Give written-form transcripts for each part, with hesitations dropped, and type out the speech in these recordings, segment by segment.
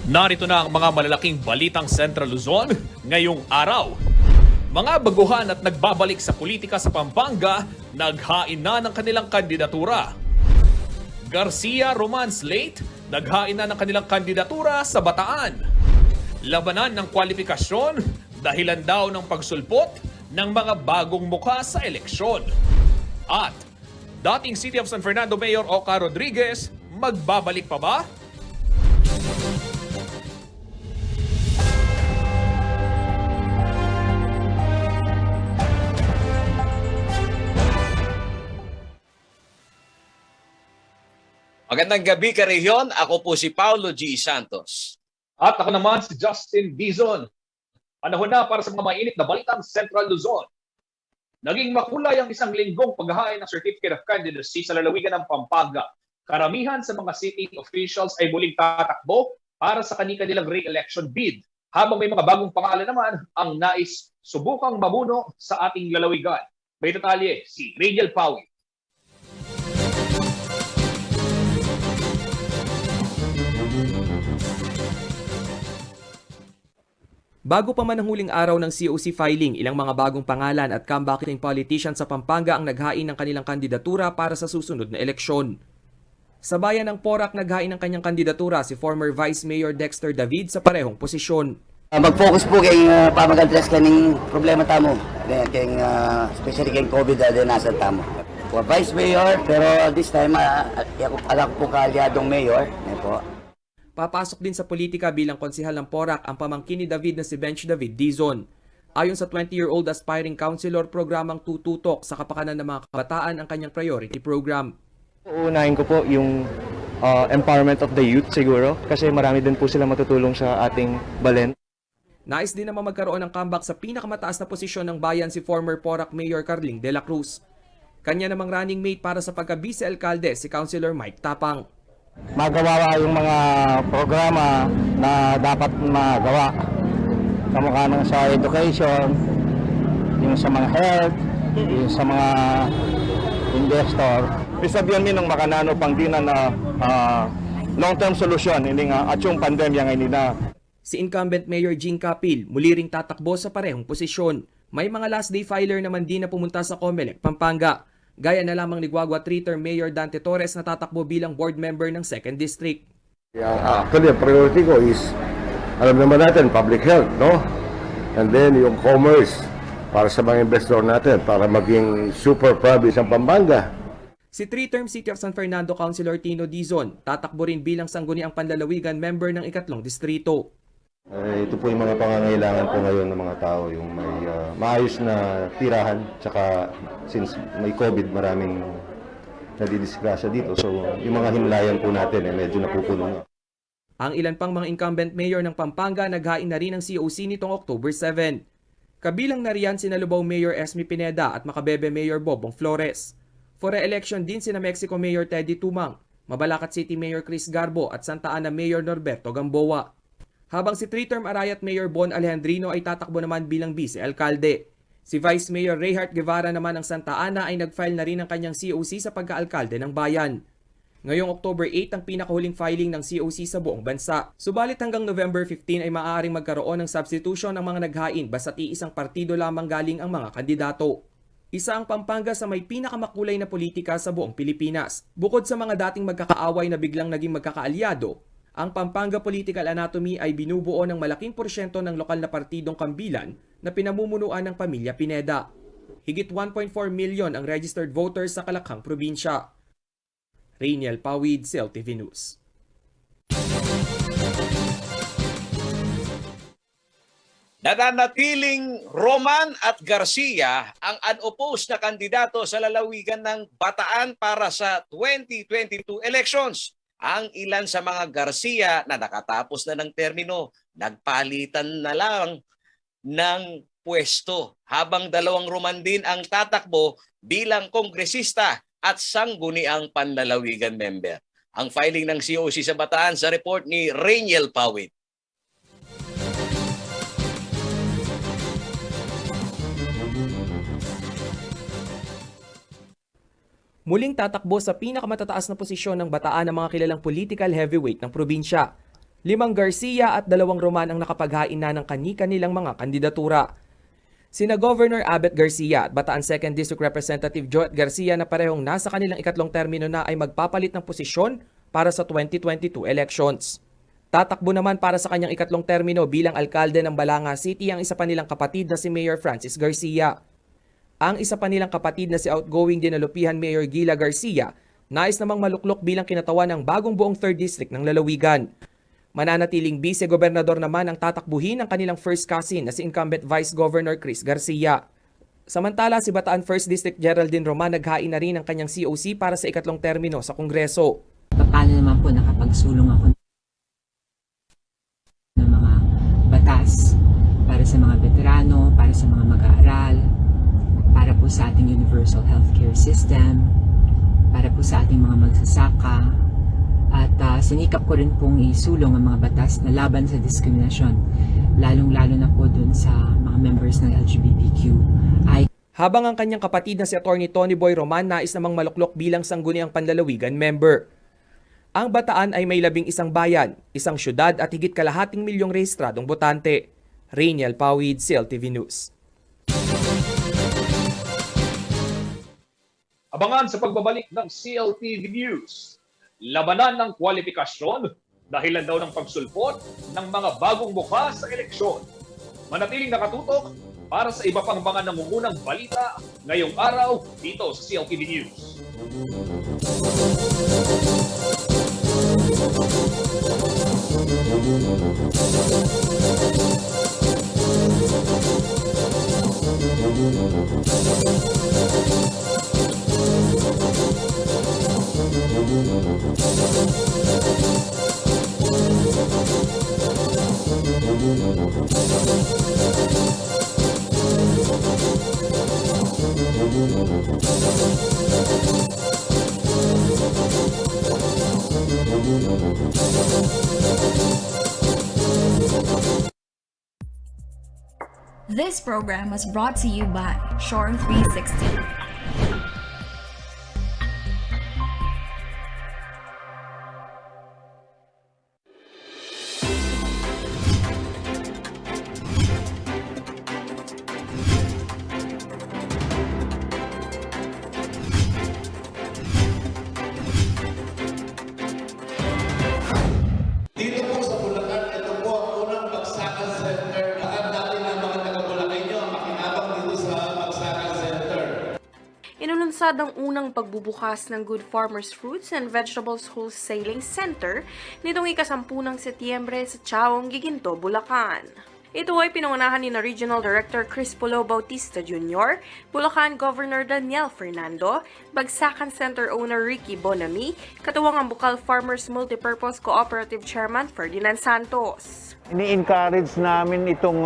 Narito na ang mga malalaking balitang Central Luzon ngayong araw. Mga baguhan at nagbabalik sa politika sa Pampanga, naghain na ng kanilang kandidatura. Garcia Roman Slate, naghain na ng kanilang kandidatura sa Bataan. Labanan ng kwalifikasyon, dahilan daw ng pagsulpot ng mga bagong mukha sa eleksyon. At dating City of San Fernando Mayor Oka Rodriguez, magbabalik pa ba? Magandang gabi ka rehiyon. Ako po si Paulo G. Santos. At ako naman si Justin Dizon. Panahon na para sa mga mainit na balitang Central Luzon. Naging makulay ang isang linggong paghahain ng Certificate of Candidacy sa lalawigan ng Pampanga. Karamihan sa mga city officials ay muling tatakbo para sa kanilang re-election bid. Habang may mga bagong pangalan naman ang nais subukang mamuno sa ating lalawigan. May detalye si Raniel Pawi. Bago pa man ang huling araw ng COC filing, ilang mga bagong pangalan at comebacking politicians sa Pampanga ang naghain ng kanilang kandidatura para sa susunod na eleksyon. Sa bayan ng Porac, naghain ng kanyang kandidatura si former Vice Mayor Dexter David sa parehong posisyon. Mag-focus po kay pamag-address kaning problema tamo, kay especially kay COVID na nasa tamo. For Vice Mayor, pero this time alak po kaalyadong mayor. Po. Papasok din sa politika bilang konsehal ng Porac ang pamangkin ni David na si Bench David Dizon. Ayon sa 20-year-old aspiring councilor, programang tututok sa kapakanan ng mga kabataan ang kanyang priority program. Uunahin ko po yung empowerment of the youth siguro kasi marami din po sila matutulong sa ating balen. Nais din naman magkaroon ng comeback sa pinakamataas na posisyon ng bayan si former Porac Mayor Carling de la Cruz. Kanya namang running mate para sa pagka-vice-alcalde si Councilor Mike Tapang. Magawa yung mga programa na dapat magawa. Kamukha ng sa education, yung sa mga health, yung sa mga investor. Isabihan min ng makanano pang di na long-term solution, hindi nga at yung pandemya ngayon na. Si incumbent Mayor Jean Capil muli ring tatakbo sa parehong posisyon. May mga last day filer naman din na pumunta sa Comelec, Pampanga. Gaya na lamang ni Guagua 3-term Mayor Dante Torres na tatakbo bilang board member ng 2nd District. Actually, ang priority ko is, alam naman natin, public health, no? And then yung commerce para sa mga investor natin, para maging super province ang Pampanga. Si 3-term City of San Fernando Councilor Tino Dizon, tatakbo rin bilang sangguniang panlalawigan member ng 2nd Distrito. Ito po yung mga pangangailangan po ngayon ng mga tao, yung may maayos na tirahan, tsaka since may COVID, maraming nadidisgrasya dito. So yung mga himlayan po natin medyo napupuno na. Ang ilan pang mga incumbent mayor ng Pampanga naghain na rin ng COC nitong October 7. Kabilang na riyan sina Lubao Mayor Esme Pineda at Macabebe Mayor Bobong Flores. For re-election din sina Mexico Mayor Teddy Tumang, Mabalacat City Mayor Chris Garbo at Santa Ana Mayor Norberto Gamboa. Habang si 3-term Arayat Mayor Bon Alejandrino ay tatakbo naman bilang vice-alkalde. Si Vice Mayor Rayhart Guevara naman ng Santa Ana ay nag-file na rin ng kanyang COC sa pagka-alkalde ng bayan. Ngayong October 8 ang pinakahuling filing ng COC sa buong bansa. Subalit hanggang November 15 ay maaaring magkaroon ng substitution ng mga naghain basta't iisang partido lamang galing ang mga kandidato. Isa ang Pampanga sa may pinakamakulay na politika sa buong Pilipinas. Bukod sa mga dating magkakaaway na biglang naging magkakaalyado, ang Pampanga Political Anatomy ay binubuo ng malaking porsyento ng lokal na partidong kambilan na pinamumunuan ng pamilya Pineda. Higit 1.4 million ang registered voters sa Kalakhang probinsya. Raniel Pawid, CLTV News. Nananatiling Roman at Garcia ang unopposed na kandidato sa lalawigan ng Bataan para sa 2022 elections. Ang ilan sa mga Garcia na nakatapos na ng termino, nagpalitan na lang ng pwesto. Habang dalawang Roman din ang tatakbo bilang kongresista at sangguniang panlalawigan member. Ang filing ng COC sa Bataan sa report ni Raniel Pawid. Muling tatakbo sa pinakamatataas na posisyon ng Bataan ng mga kilalang political heavyweight ng probinsya. 5 Garcia at 2 Roman ang nakapaghain na ng kani-kanilang mga kandidatura. Sina Governor Abet Garcia at Bataan 2nd District Representative Joet Garcia na parehong nasa kanilang ikatlong termino na ay magpapalit ng posisyon para sa 2022 elections. Tatakbo naman para sa kanyang ikatlong termino bilang alkalde ng Balanga City ang isa pa nilang kapatid na si Mayor Francis Garcia. Ang isa pa nilang kapatid na si outgoing Dinalupihan Mayor Gila Garcia, nais namang maluklok bilang kinatawan ng bagong buong 3rd District ng Lalawigan. Mananatiling vice-gobernador naman ang tatakbuhin ng kanilang first cousin na si incumbent Vice Governor Chris Garcia. Samantala, si Bataan 1st District Geraldine Roman naghain na rin ang kanyang COC para sa ikatlong termino sa Kongreso. Paano naman po nakapagsulong ako ng mga batas para sa mga veterano, para sa mga mag-aaral, para po sa ating universal healthcare system, para po sa ating mga magsasaka, at sinikap ko rin pong isulong ang mga batas na laban sa diskriminasyon, lalong-lalo na po dun sa mga members ng LGBTQI. Habang ang kanyang kapatid na si Atty. Tony Boy Roman nais namang maluklok bilang sangguniang panlalawigan member. Ang Bataan ay may 11 bayan, 1 syudad at higit kalahating milyong rehistradong botante. Rainiel Pawid, CLTV News. Abangan sa pagbabalik ng CLTV News. Labanan ng kwalifikasyon dahilan daw ng pagsulpot ng mga bagong mukha sa eleksyon. Manatiling nakatutok para sa iba pang mga nangungunang balita ngayong araw dito sa CLTV News. This program was brought to you by Shore 360. Dito po sa Bulacan, ito po ang unang Bagsakan Center. Lahat natin ang mga taga-Bulacanyo ang makinabang dito sa Bagsakan Center. Inununsad ang unang pagbubukas ng Good Farmers Fruits and Vegetables Wholesaling Center nitong ika-10 ng Setyembre sa Chaong, Giginto, Bulacan. Ito ay pinangunahan ni Regional Director Chris Polo Bautista Jr., Bulacan Governor Daniel Fernando, Bagsakan Center Owner Ricky Bonami, katuwang ang Bukal Farmers Multipurpose Cooperative Chairman Ferdinand Santos. Ini-encourage namin itong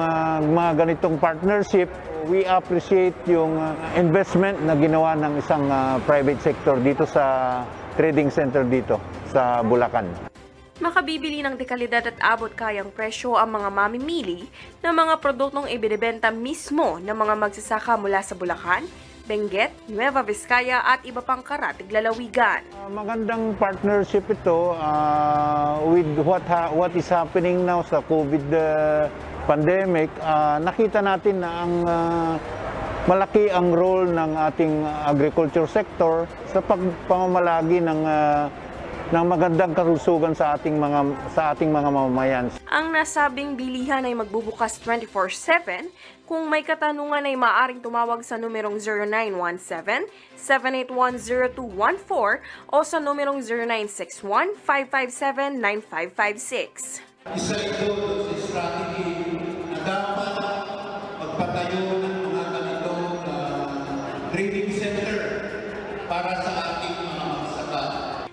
mga ganitong partnership. We appreciate yung investment na ginawa ng isang private sector dito sa trading center dito sa Bulacan. Makabibili ng dekalidad at abot kayang presyo ang mga mamimili ng mga produktong ibinebenta mismo ng mga magsasaka mula sa Bulacan, Benguet, Nueva Vizcaya at iba pang karatig lalawigan. Magandang partnership ito with what is happening now sa COVID pandemic. Nakita natin na ang malaki ang role ng ating agriculture sector sa pagpamamalagi ng magandang kalusugan sa ating mga mamamayan. Ang nasabing bilihan ay magbubukas 24/7. Kung may katanungan ay maaaring tumawag sa numerong 0917-781-0214 o sa numerong 0961-557-9556. Isa ito sa strategy na dapat magpatayo ng mga ganitong trading center para sa ating mga magsasaka.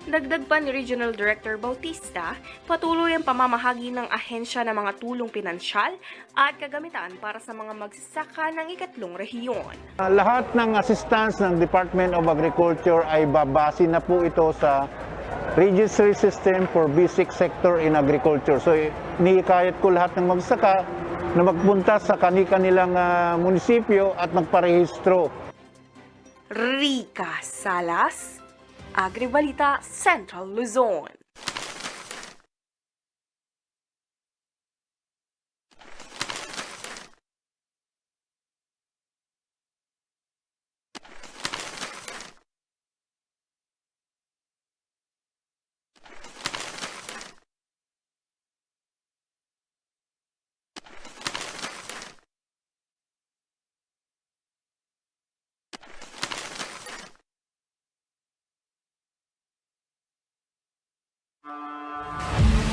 Dagdag pa ni Regional Director Bautista, patuloy ang pamamahagi ng ahensya ng mga tulong pinansyal at kagamitan para sa mga magsasaka ng ikatlong rehiyon. Lahat ng assistance ng Department of Agriculture ay babase na po ito sa registry system for basic sector in agriculture. So, nihikayat ko lahat ng magsasaka na magpunta sa kanilang munisipyo at magparehistro. Rica Salas, Agribalita, Central Luzon.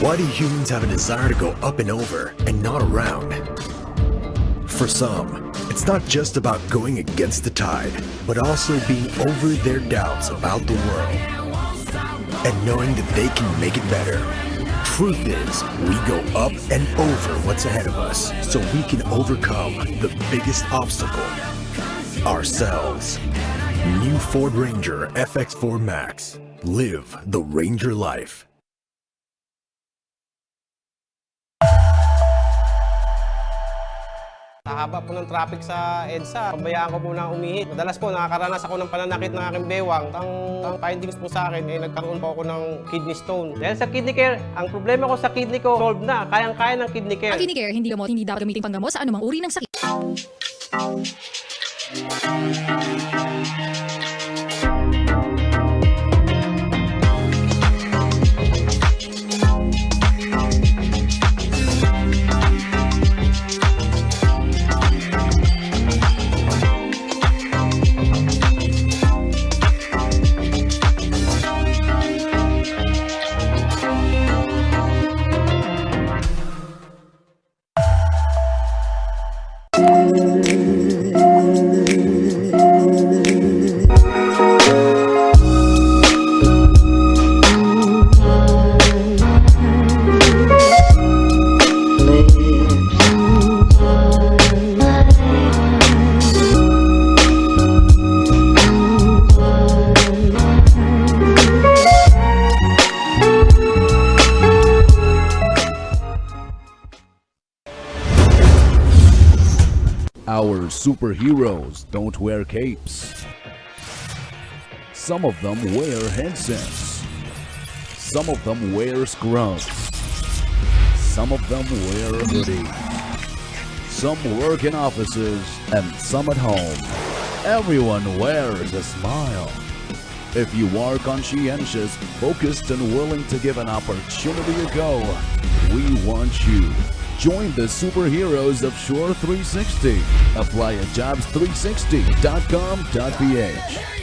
Why do humans have a desire to go up and over and not around? For some, it's not just about going against the tide, but also being over their doubts about the world and knowing that they can make it better. Truth is, we go up and over what's ahead of us so we can overcome the biggest obstacle, ourselves. New Ford Ranger FX4 Max. Live the Ranger life. Sa haba po ng traffic sa EDSA, pabayaan ko po na umihit. Madalas po nakakaranas ako ng pananakit ng aking bewang. Ang findings po sa akin, nagkaroon po ako ng kidney stone. Dahil sa kidney care, ang problema ko sa kidney ko, solved na. Kayang-kaya ng kidney care. Ang kidney care, hindi gamot, hindi dapat gamitin panggamot sa anumang uri ng sakit. Our superheroes don't wear capes. Some of them wear headsets. Some of them wear scrubs. Some of them wear hoodies. Some work in offices and some at home. Everyone wears a smile. If you are conscientious, focused, and willing to give an opportunity a go, we want you. Join the superheroes of Shore 360. Apply at jobs360.com.ph.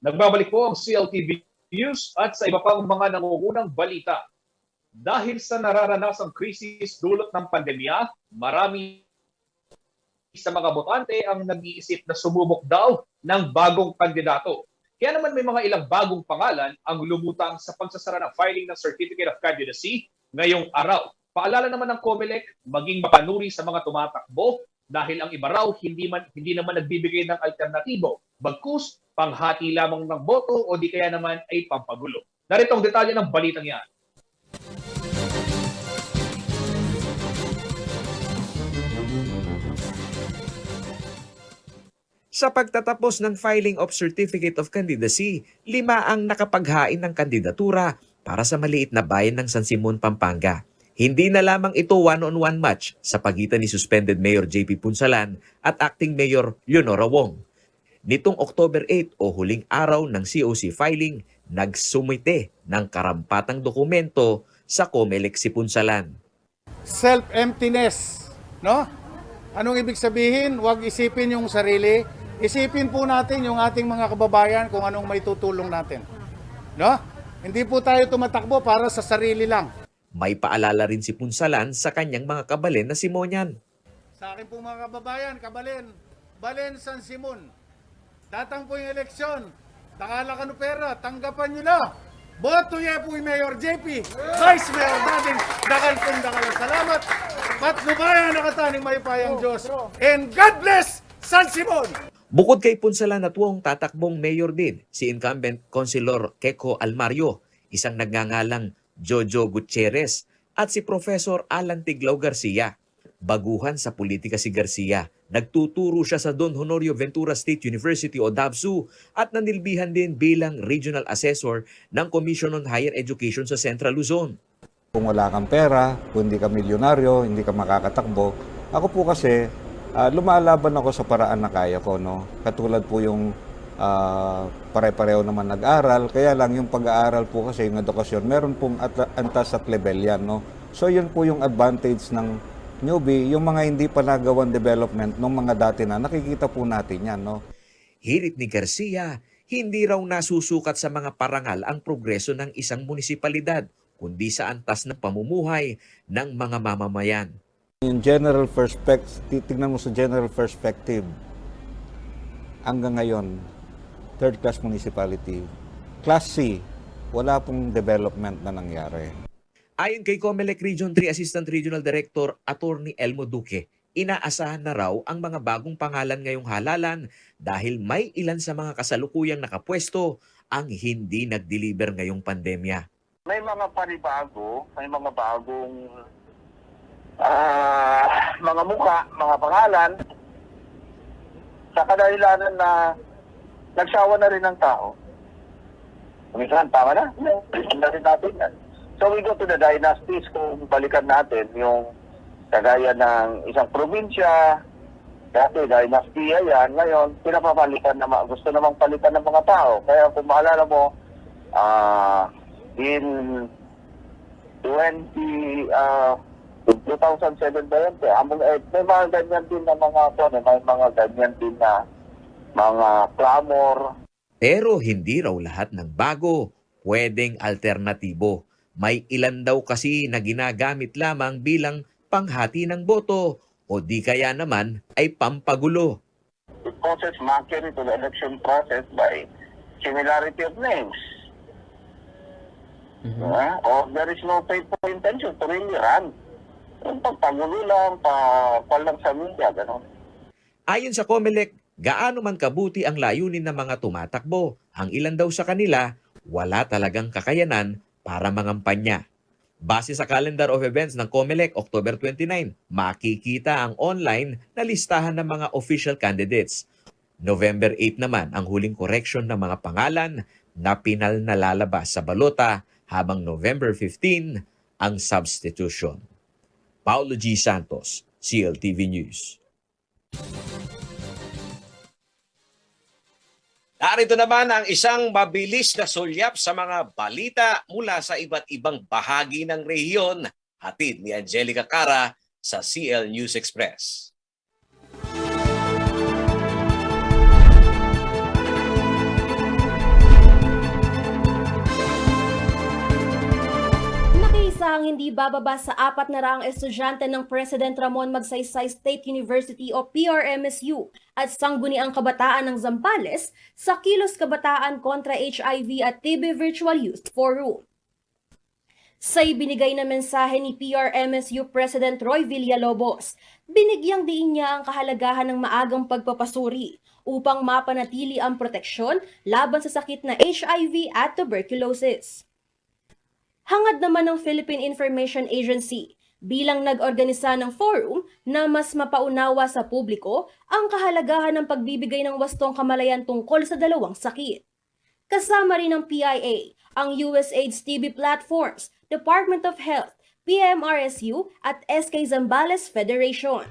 Nagbabalik po ang CLTV News at sa iba pang mga nangungunang balita. Dahil sa nararanasang krisis dulot ng pandemya, marami sa mga botante ang nag-iisip na sumubok daw ng bagong kandidato. Kaya naman may mga ilang bagong pangalan ang lumutang sa pagsasara ng filing ng Certificate of Candidacy ngayong araw. Paalala naman ng COMELEC, maging mapanuri sa mga tumatakbo dahil ang iba raw hindi naman nagbibigay ng alternatibo. Bagkus, panghati lamang ng boto o di kaya naman ay pampagulo. Narito ang detalye ng balitang yan. Sa pagtatapos ng filing of Certificate of Candidacy, 5 ang nakapaghain ng kandidatura para sa maliit na bayan ng San Simon, Pampanga. Hindi na lamang ito one-on-one match sa pagitan ni suspended Mayor JP Punsalan at Acting Mayor Leonora Wong. Nitong October 8 o huling araw ng COC filing, nagsumite ng karampatang dokumento sa COMELEC si Punsalan. Self-emptiness, no? Anong ibig sabihin? Huwag isipin yung sarili. Isipin po natin yung ating mga kababayan kung anong may tutulong natin. No? Hindi po tayo tumatakbo para sa sarili lang. May paalala rin si Punsalan sa kanyang mga kabalen na Simonian. Sa akin po mga kababayan, Balen San Simon. Tatang po yung eleksyon. Takala ka no pera, tanggapan nyo na. Boto ye po yung Mayor JP. Vice Mayor Dading, dakal. Salamat. Patnubayan nakataning may payang Diyos. And God bless San Simon! Bukod kay Punsalan at Wong, tatakbong mayor din si incumbent Councilor Keko Almario, isang nagngangalang Jojo Gutierrez at si Professor Alan Tiglao Garcia. Baguhan sa politika si Garcia. Nagtuturo siya sa Don Honorio Ventura State University o DAVSU at nanilbihan din bilang Regional Assessor ng Commission on Higher Education sa Central Luzon. Kung wala kang pera, kung hindi ka milyonaryo, hindi ka makakatakbo, ako po kasi lumalaban ako sa paraan na kaya ko, no? Katulad po yung pare-pareho naman nag-aral, kaya lang yung pag-aaral po kasi yung edukasyon, meron pong antas at level yan, no? So yun po yung advantage ng newbie, yung mga hindi pa nagawang development ng mga dati na nakikita po natin yan, no? Hirit ni Garcia, hindi raw nasusukat sa mga parangal ang progreso ng isang munisipalidad, kundi sa antas ng pamumuhay ng mga mamamayan. Yung general perspective, titignan mo sa general perspective, hanggang ngayon, third class municipality, class C, wala pong development na nangyari. Ayon kay COMELEC Region 3 Assistant Regional Director Attorney Elmo Duque, inaasahan na raw ang mga bagong pangalan ngayong halalan dahil may ilan sa mga kasalukuyang nakapwesto ang hindi nag-deliver ngayong pandemya. May mga panibago, may mga bagong mga mukha, mga pangalan sa kadahilanan na nagsawa na rin ng tao. Minsan, tama na. Balikan na rin natin yan. So we go to the dynasties kung balikan natin yung kagaya ng isang probinsya, dati dynasty yan, ngayon pinapapalitan na gusto namang palitan ng mga tao. Kaya kung maalala mo, in 2007 ba yun? May mga ganyan din na may mga ganyan din na mga clamor. Pero hindi raw lahat ng bago pwedeng alternatibo. May ilan daw kasi na ginagamit lamang bilang panghati ng boto o di kaya naman ay pampagulo. It causes mockery to the election process by similarity of names. Or there is no faithful intention to really run. Yung pagpagulo lang, lang sa media, gano'n. Ayon sa COMELEC, gaano man kabuti ang layunin ng mga tumatakbo, ang ilan daw sa kanila, wala talagang kakayanan para mangampanya. Base sa calendar of events ng COMELEC, October 29, makikita ang online na listahan ng mga official candidates. November 8 naman ang huling correction ng mga pangalan na pinal na lalabas sa balota, habang November 15 ang substitution. Paulo G. Santos, CLTV News. Narito naman ang isang mabilis na sulyap sa mga balita mula sa iba't ibang bahagi ng rehiyon. Hatid ni Angelica Cara sa CL News Express. Isang hindi bababa sa 400 estudyante ng President Ramon Magsaysay State University o PRMSU at sangguniang kabataan ng Zambales sa Kilos Kabataan kontra HIV at TB Virtual Youth Forum. Sa ibinigay na mensahe ni PRMSU President Roy Villalobos, binigyang diin niya ang kahalagahan ng maagang pagpapasuri upang mapanatili ang proteksyon laban sa sakit na HIV at tuberculosis. Hangad naman ng Philippine Information Agency bilang nag-organisa ng forum na mas mapaunawa sa publiko ang kahalagahan ng pagbibigay ng wastong kamalayan tungkol sa dalawang sakit. Kasama rin ng PIA, ang USAID's TB platforms, Department of Health, PMRSU at SK Zambales Federation.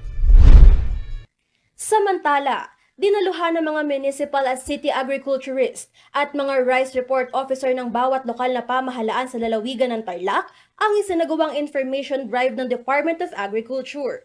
Samantala, dinaluhan ng mga municipal at city agriculturist at mga rice report officer ng bawat lokal na pamahalaan sa lalawigan ng Tarlac ang isinagawang information drive ng Department of Agriculture.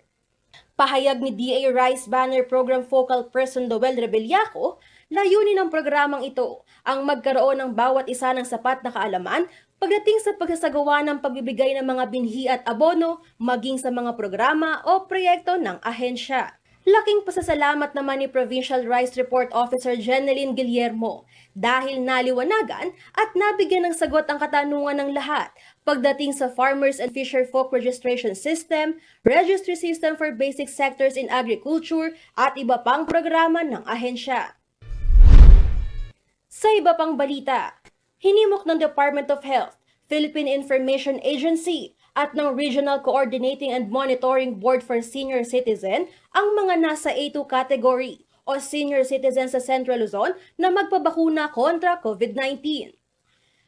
Pahayag ni DA Rice Banner Program Focal Person Noel Rebellaco, layunin ng programang ito ang magkaroon ng bawat isa ng sapat na kaalaman pagdating sa pagsasagawa ng pagbibigay ng mga binhi at abono maging sa mga programa o proyekto ng ahensya. Laking pasasalamat naman ni Provincial Rice Report Officer Jeneline Guillermo dahil naliwanagan at nabigyan ng sagot ang katanungan ng lahat pagdating sa Farmers and Fisherfolk Registration System, Registry System for Basic Sectors in Agriculture at iba pang programa ng ahensya. Sa iba pang balita, hinimok ng Department of Health, Philippine Information Agency at ng Regional Coordinating and Monitoring Board for Senior Citizen ang mga nasa A2 category o senior citizen sa Central Luzon na magpabakuna kontra COVID-19.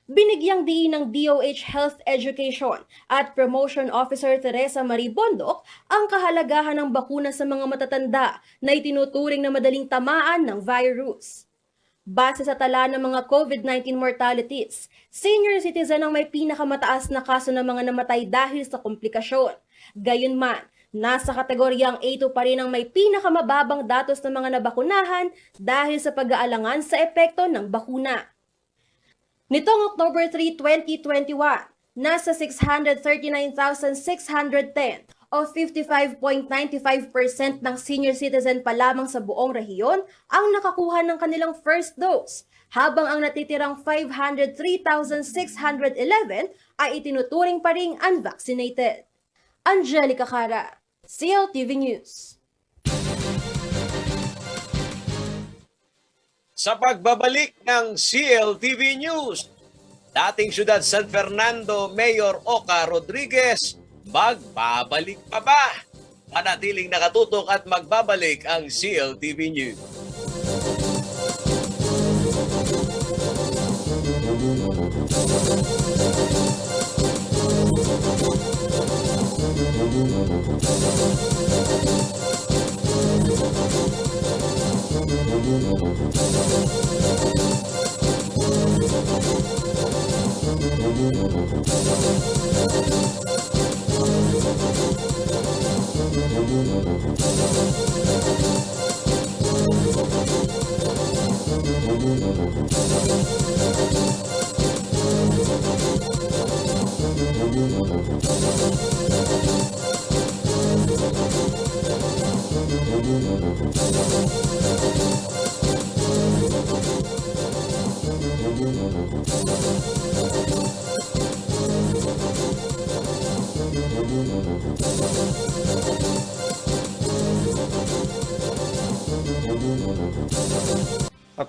Binigyang diin ng DOH Health Education at Promotion Officer Teresa Marie Bondok ang kahalagahan ng bakuna sa mga matatanda na itinuturing na madaling tamaan ng virus. Base sa tala ng mga COVID-19 mortalities, senior citizen ang may pinakamataas na kaso ng mga namatay dahil sa komplikasyon. Gayunman, nasa kategoryang A2 pa rin ang may pinakamababang datos ng mga nabakunahan dahil sa pag-aalangan sa epekto ng bakuna. Nitong October 3, 2021, nasa 639,610 o 55.95% ng senior citizen pa lamang sa buong rehiyon ang nakakuha ng kanilang first dose, habang ang natitirang 503,611 ay itinuturing pa ring unvaccinated. Angelica Cara, CLTV News. Sa pagbabalik ng CLTV News, dating Syudad San Fernando Mayor Oka Rodriguez, magbabalik pa ba? Manatiling nakatutok at magbabalik ang CLTV News.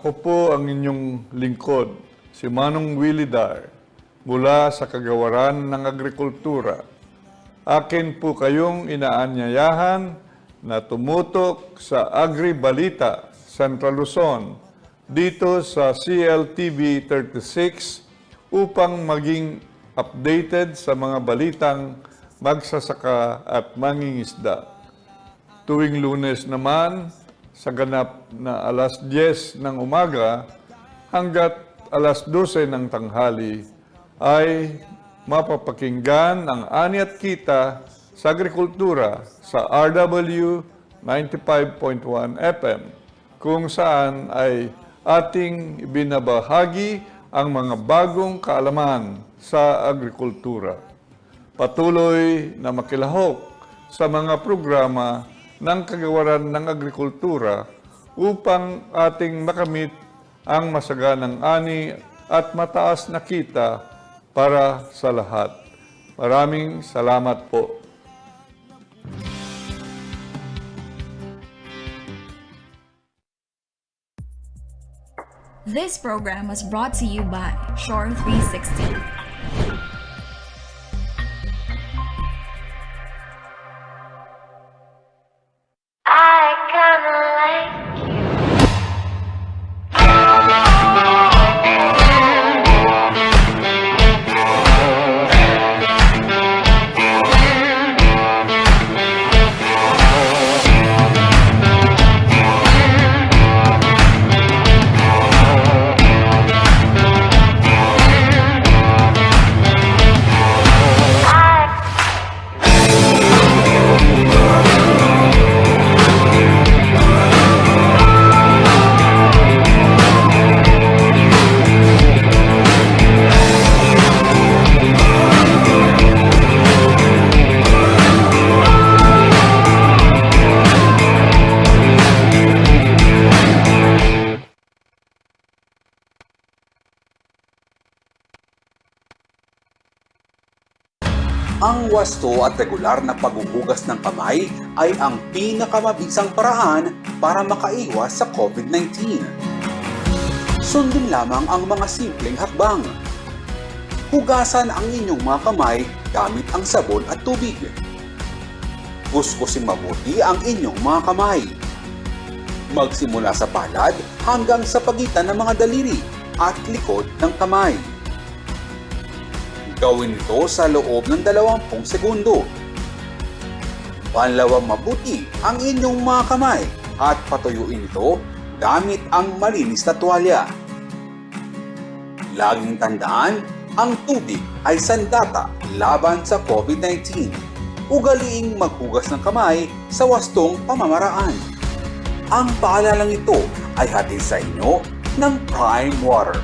Ako po ang inyong lingkod, si Manong Willie Dar, mula sa Kagawaran ng Agrikultura. Akin po kayong inaanyayahan na tumutok sa Agri-Balita, Central Luzon, dito sa CLTV 36 upang maging updated sa mga balitang magsasaka at mangingisda. Tuwing Lunes naman, sa ganap na alas 10 ng umaga hanggat alas 12 ng tanghali ay mapapakinggan ang ani at kita sa agrikultura sa RW 95.1 FM kung saan ay ating binabahagi ang mga bagong kaalaman sa agrikultura. patuloy na makilahok sa mga programa ng kagawaran ng agrikultura upang ating makamit ang masaganang ani at mataas na kita para sa lahat. Maraming salamat po. This program was brought to you by Shore 360. Ang wasto at regular na paghuhugas ng kamay ay ang pinakamabisang paraan para makaiwas sa COVID-19. Sundin lamang ang mga simpleng hakbang. Hugasan ang inyong mga kamay gamit ang sabon at tubig. Kuskusin mabuti ang inyong mga kamay. Magsimula sa palad hanggang sa pagitan ng mga daliri at likod ng kamay. Gawin ito sa loob ng 20 segundo. Banlawang mabuti ang inyong mga kamay at patuyuin ito gamit ang malinis na tuwalya. Laging tandaan, ang tubig ay sandata laban sa COVID-19. Ugaliing maghugas ng kamay sa wastong pamamaraan. Ang paalalang ito ay hatid sa inyo ng Prime Water.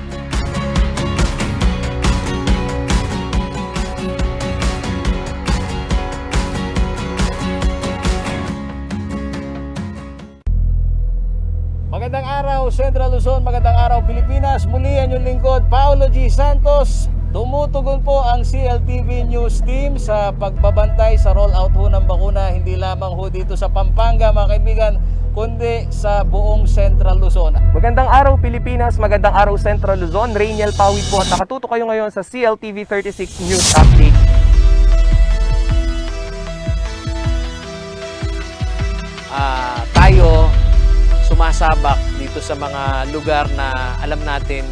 Magandang araw Central Luzon, magandang araw Pilipinas. Muli ang inyong lingkod, Paolo G. Santos. Tumutugon po ang CLTV News Team sa pagbabantay sa rollout ho ng bakuna, hindi lamang ho dito sa Pampanga mga kaibigan, kundi sa buong Central Luzon. Magandang araw Pilipinas, magandang araw Central Luzon. Rainiel Pawid po at nakatuto kayo ngayon sa CLTV 36 News Update. Tayo sumasabak dito sa mga lugar na alam natin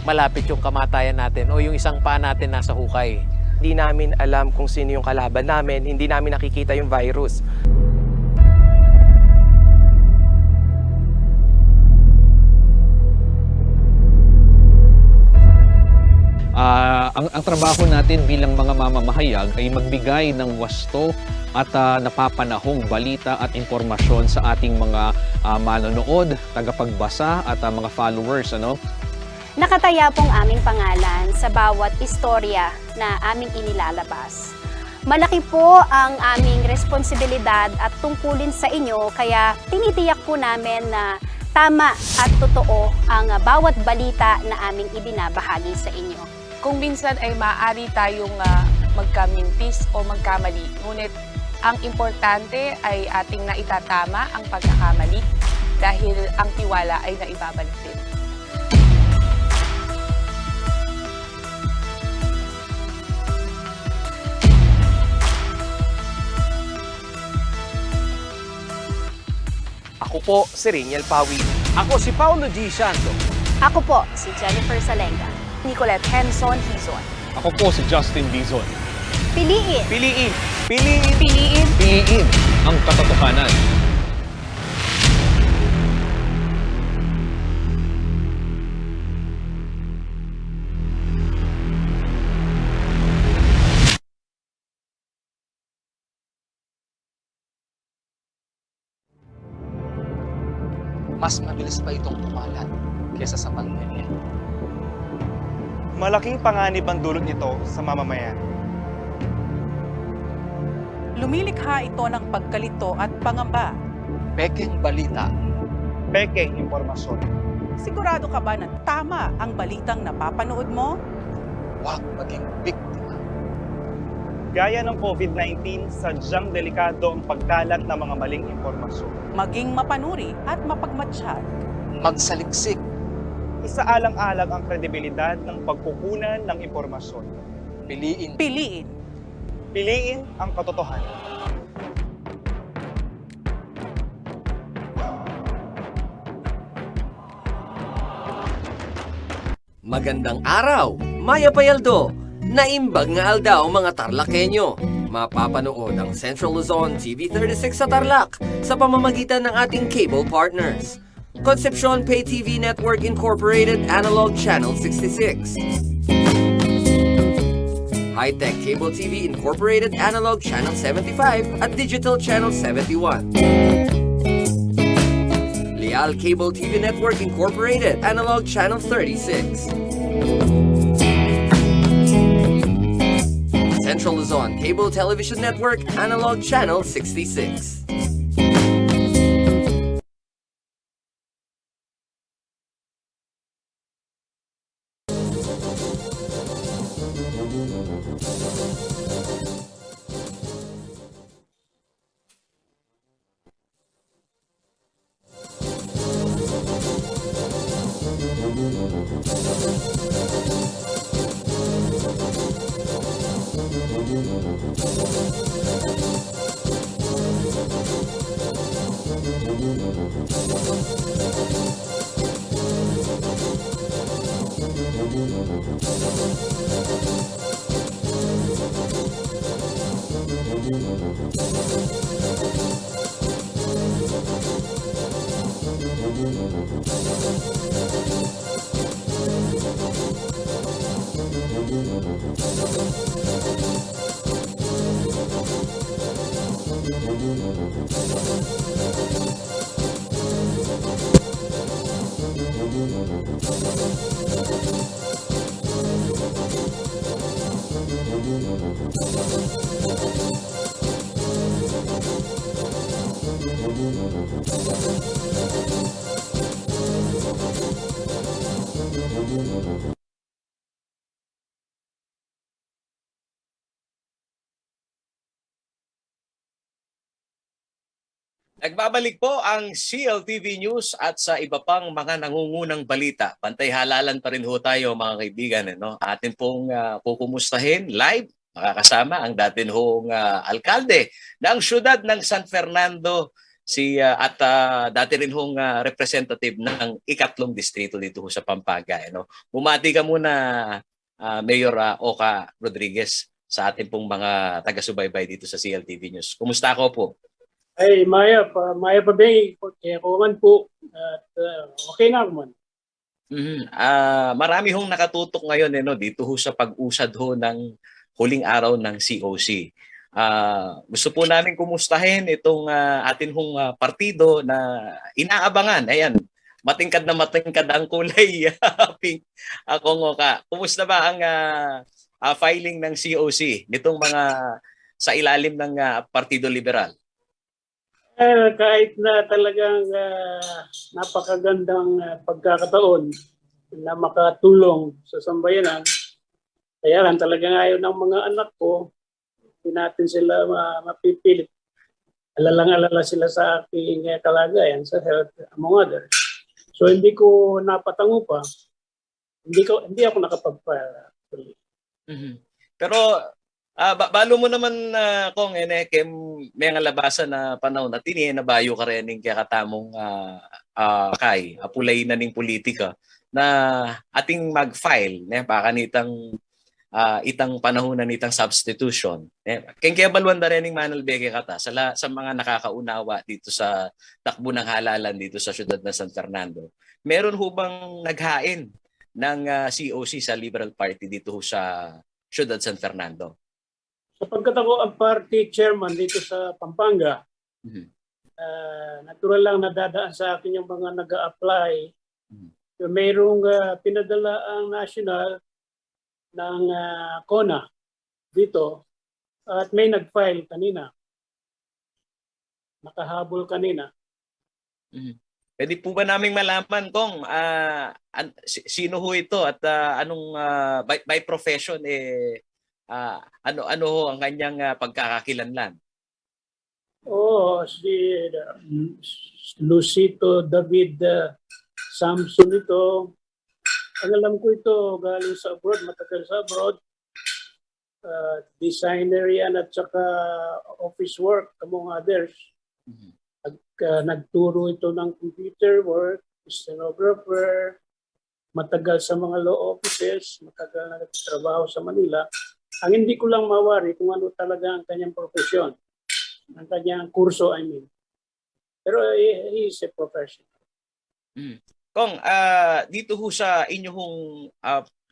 malapit yung kamatayan natin o yung isang paa natin nasa hukay. Hindi namin alam kung sino yung kalaban namin, hindi namin nakikita yung virus. Ang trabaho natin bilang mga mamamahayag ay magbigay ng wasto at napapanahong balita at impormasyon sa ating mga manonood, tagapagbasa at mga followers. Nakataya pong aming pangalan sa bawat istorya na aming inilalabas. Malaki po ang aming responsibilidad at tungkulin sa inyo, kaya tinitiyak po namin na tama at totoo ang bawat balita na aming ibinabahagi sa inyo. Kung minsan ay maaari tayong magkamintis o magkamali, ngunit ang importante ay ating naitatama ang pagkakamali dahil ang tiwala ay naibabalik din. Ako po si Rainiel Pawid. Ako si Paolo G. Santos. Ako po si Jennifer Salenga. Nicolette Henson Hizon. Ako po si Justin Dizon. Piliin! Piliin! Piliin! Piliin! Piliin ang katotohanan. Mas mabilis pa itong kumalat kaysa sa pandemya. Malaking panganib ang dulot nito sa mamamayan. Lumilikha ito ng pagkalito at pangamba. Pekeng balita. Pekeng impormasyon. Sigurado ka ba na tama ang balitang napapanood mo? Huwag maging biktima. Gaya ng COVID-19, sadyang delikado ang pagkalat ng mga maling impormasyon. Maging mapanuri at mapagmatsyag. Magsaliksik. Isaalang-alang ang kredibilidad ng pagkukunan ng impormasyon. Piliin. Piliin. Piliin ang katotohanan. Magandang araw, Maya Payaldo. Naimbag nga aldaw mga Tarlakenyo. Mapapanood ang Central Luzon TV36 sa Tarlac sa pamamagitan ng ating cable partners. Concepcion Pay TV Network Incorporated Analog Channel 66. High-Tech Cable TV Incorporated Analog Channel 75 at Digital Channel 71. Leal Cable TV Network Incorporated Analog Channel 36. Central Luzon Cable Television Network Analog Channel 66. Nagbabalik po ang CLTV News at sa iba pang mga nangungunang balita. Pantay halalan pa rin ho tayo mga kaibigan. Atin pong kukumustahin live, makakasama ang datin hong alkalde ng syudad ng San Fernando at dati rin hong representative ng ikatlong distrito dito ho sa Pampanga. Bumati ka muna Mayor Oka Rodriguez sa atin pong mga taga-subaybay dito sa CLTV News. Kumusta ako po? Ay, Maya pa Bay, kaya ko man po, at okay na ako man. Marami hong nakatutok ngayon dito ho sa pag-usad ho ng huling araw ng COC. Gusto po namin kumustahin itong atin hong partido na inaabangan. Ayan, matingkad na matingkad ang kulay pink. Kung Oka, kumusta ba ang filing ng COC nitong mga sa ilalim ng Partido Liberal? Kahit na talagang napakagandang pagkakataon na makatulong sa sambayanan, kaya lang talagang ayaw ng mga anak ko, hindi natin sila mapipilit. Alalang-alala sila sa aking kalagayan, sa health, among others. So hindi ko napatango pa, hindi ako nakapag-file. Pero balo mo naman kung may nga labasan na panahon na na bayo ka rin kaya katamong kay apulay na ning politika na ating mag-file baka nitang itang panahon na nitang substitution. Kaya baluan na rin Manal Beke kata sa mga nakakaunawa dito sa takbo ng halalan dito sa syudad ng San Fernando. Meron ho bang naghain ng COC sa Liberal Party dito sa syudad San Fernando? Sapagkat ako ang party chairman dito sa Pampanga, natural lang nadadaan sa akin yung mga nag-a-apply. Mayroong pinadala ang national ng CONA dito at may nag-file kanina. nakahabol kanina. Pwede po ba naming malaman kung sino ho ito at anong by profession ano ho ang kanyang pagkakakilanlan? Si Lucito David Samson ito. Ang alam ko ito galing sa abroad, matagal sa abroad. Designer yan at saka office work among others. Nagturo ito ng computer work, stenographer, matagal sa mga law offices, matagal na nagtrabaho sa Manila. Ang hindi ko lang mawari kung ano talaga ang kanyang profesyon, ang kanyang kurso, I mean. Pero he is a professional. Kong, dito ho sa inyong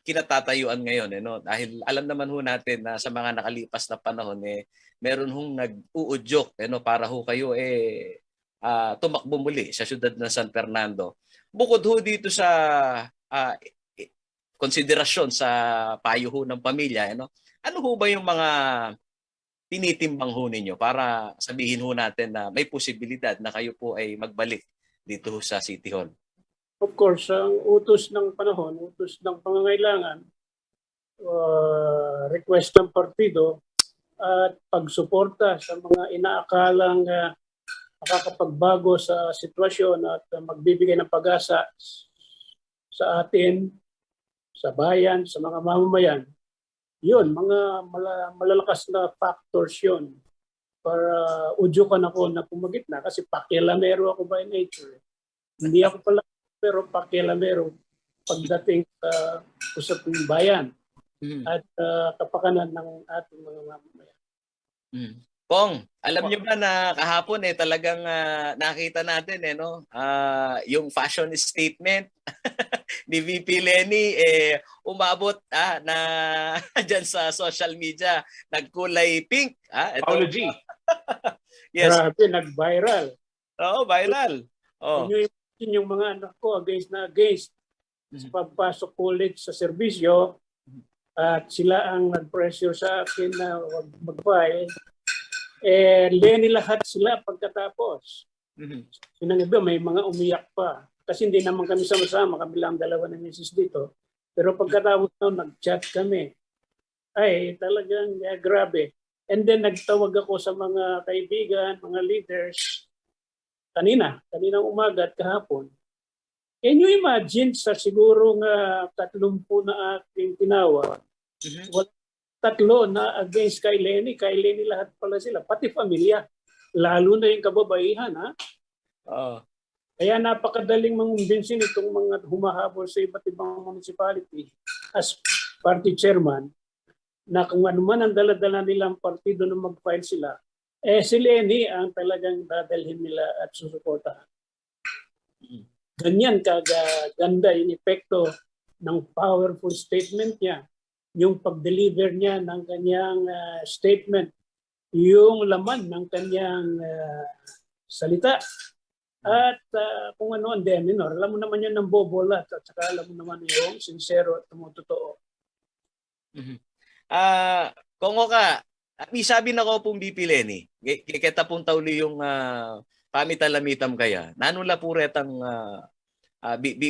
kinatatayuan ngayon, dahil alam naman ho natin na sa mga nakalipas na panahon, meron hong nag-uudyok para ho kayo tumakbo muli sa siyudad ng San Fernando. Bukod ho dito sa konsiderasyon sa payo ho ng pamilya, ano ho ba yung mga tinitimbang ho ninyo para sabihin ho natin na may posibilidad na kayo po ay magbalik dito ho sa City Hall? Of course, ang utos ng panahon, utos ng pangangailangan, request ng partido at pagsuporta sa mga inaakalang makakapagbago sa sitwasyon at magbibigay ng pag-asa sa atin, sa bayan, sa mga mamamayan. Yun, mga malalakas na factors yun para udyukan ako na pumagitna kasi pakialamero ako by nature. Hindi ako pala pero pakialamero pagdating sa usaping bayan at kapakanan ng ating mga mamamayan. Pong, alam niyo ba na kahapon talagang nakita natin yung fashion statement ni VP Lenny umabot na diyan sa social media, nagkulay pink. Paolo G. Yes. Grabe, nag-viral. Oo, viral. Oh. Yung mga anak ko against sa pagpasok ulit sa serbisyo at sila ang nag-pressure sa akin na wag mag-buy. Lenny lahat sila pagkatapos. Sinang iba, may mga umiyak pa. Kasi hindi naman kami sama-sama, kami lang dalawa ng misis dito. Pero pagkatapos na nag-chat kami, ay talagang grabe. And then nagtawag ako sa mga kaibigan, mga leaders, kaninang umaga at kahapon. Can you imagine sa siguro nga 30 na aking tinawag, tatlo na against kay Lenny lahat pala sila, pati pamilya, lalo na yung kababaihan, Kaya napakadaling mangumbinsin itong mga humahabol sa iba't ibang municipality as party chairman na kung ano man ang dala-dala nilang partido na mag-file sila, si Lenny ang talagang dadalhin nila at susuportahan. Ganyan kaganda yung epekto ng powerful statement niya, yung pag-deliver niya ng kanyang statement, yung laman ng kanyang salita, at kung ano ang demeanor. Alam mo naman yun ng bobolat at saka alam mo naman yung sincero at tumutotoo. Kongo ka, sabi na ko pong BP Lenny, kita pong tauli yung pamitalamitam kaya, nanula po retang